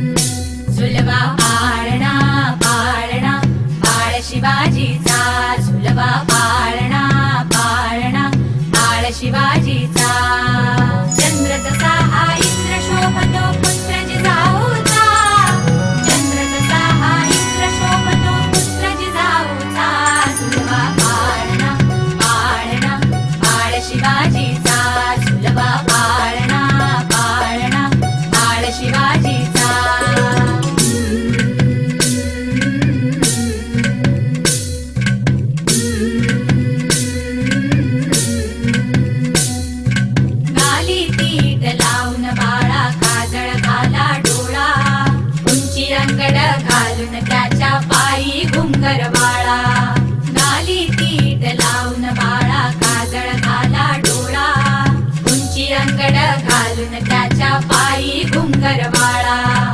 झुलवा पाळणा पाळणा बाळ शिवाजीचा, झुलवा पाळणा पाळणा बाळ शिवाजीचा. चंद्र तसा हा इंद्र शोभतो पुत्र जिजाऊचा, चंद्र तसा हा इंद्र शोभतो पुत्र जिजाऊचा. झुलवा पाळणा पाळणा बाळ शिवाजीचा, झुलवा पाळणा पाळणा बाळ शिवाजीचा. गाली पीठ लावून बाळा काजळ घाला डोळा, उंची अंगड घालून त्याच्या पायी घुंगर वाळा. गाली पीठ लावून बाळा काजळ घाला डोळा, उंची अंगड घालून त्याच्या पायी घुंगर वाळा.